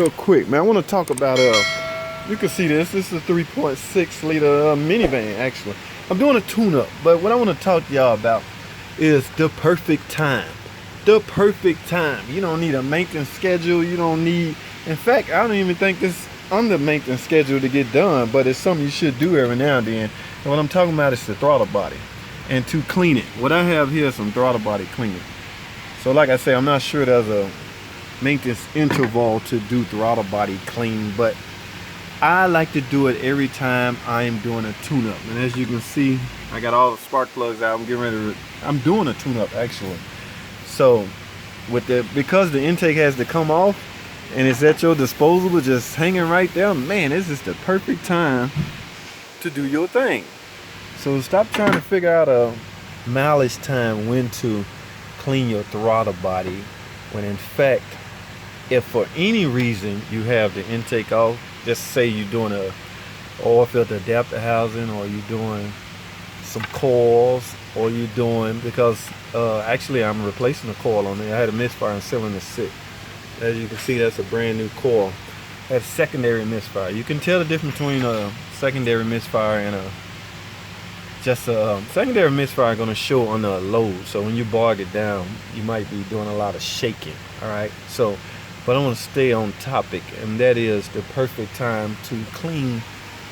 real quick, man. I want to talk about you can see this is a 3.6 liter minivan. Actually, I'm doing a tune-up, but what I want to talk to y'all about is the perfect time. The perfect time. You don't need a maintenance schedule. You don't need, in fact, I don't even think this on the maintenance schedule to get done, but it's something you should do every now and then. And what I'm talking about is the throttle body and to clean it. What I have here is some throttle body cleaning. So like I say, I'm not sure there's a maintenance interval to do throttle body clean, but I like to do it every time I am doing a tune-up. And as you can see, I got all the spark plugs out. I'm getting ready to, I'm doing a tune-up actually. So with the, because the intake has to come off and it's at your disposal, just hanging right there, man, this is the perfect time to do your thing. So stop trying to figure out a mileage time when to clean your throttle body, when in fact, if for any reason you have the intake off, just say you're doing a oil filter adapter housing, or you're doing some coils, or you're doing, because actually I'm replacing the coil on there. I had a misfire in cylinder 6. As you can see, that's a brand new coil. I had a secondary misfire. You can tell the difference between a secondary misfire and a just a secondary misfire going to show on the load. So when you bog it down, you might be doing a lot of shaking. All right. So, but I want to stay on topic, and that is the perfect time to clean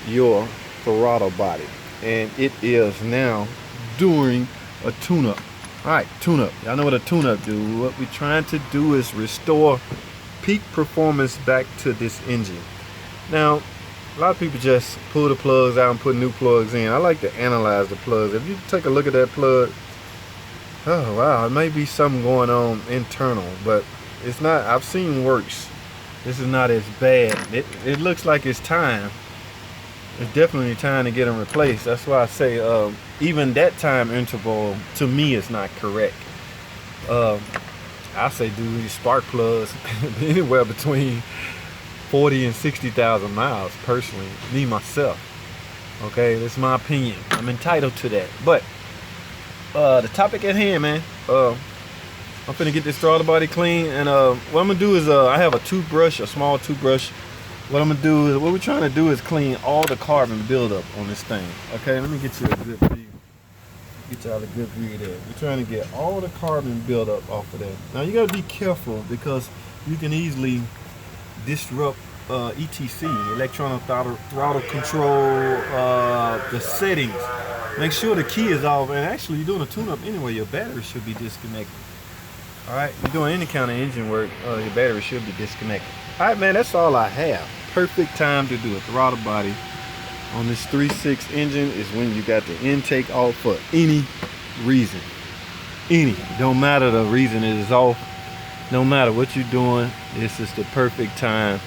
your throttle body. And it is now during a tune-up. All right, tune-up. Y'all know what a tune-up do. What we're trying to do is restore peak performance back to this engine. Now, a lot of people just pull the plugs out and put new plugs in. I like to analyze the plugs. If you take a look at that plug, oh wow, it may be something going on internal, but it's not. I've seen worse. This is not as bad. It looks like it's time. It's definitely time to get them replaced. That's why I say even that time interval to me is not correct. I say do these spark plugs anywhere between 40 and 60,000 miles personally, me myself. Okay, that's my opinion. I'm entitled to that. But the topic at hand, man. I'm finna get this throttle body clean, and what I'm gonna do is I have a toothbrush, a small toothbrush. What I'm gonna do is, what we're trying to do is clean all the carbon buildup on this thing. Okay, let me get you a good view. Get y'all a good view there. We're trying to get all the carbon buildup off of that. Now you gotta be careful, because you can easily disrupt ETC, electronic throttle control, the settings. Make sure the key is off, and actually you're doing a tune-up anyway, your battery should be disconnected. Alright, you're doing any kind of engine work, your battery should be disconnected. Alright man, that's all I have. Perfect time to do a throttle body on this 3.6 engine is when you got the intake off for any reason. Any. Don't matter the reason it is off. No matter what you're doing, this is the perfect time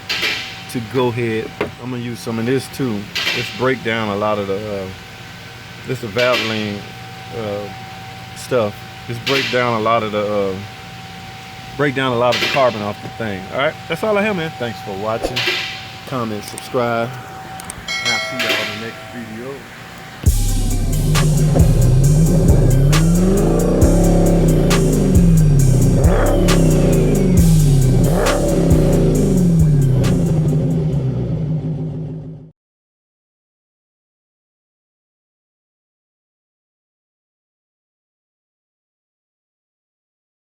to go ahead. I'm gonna use some of this too. Let's break down a lot of the this is Valvoline stuff. Just break down a lot of the carbon off the thing. All right, that's all I have, man. Thanks for watching. Comment, subscribe, and I'll see y'all in the next video.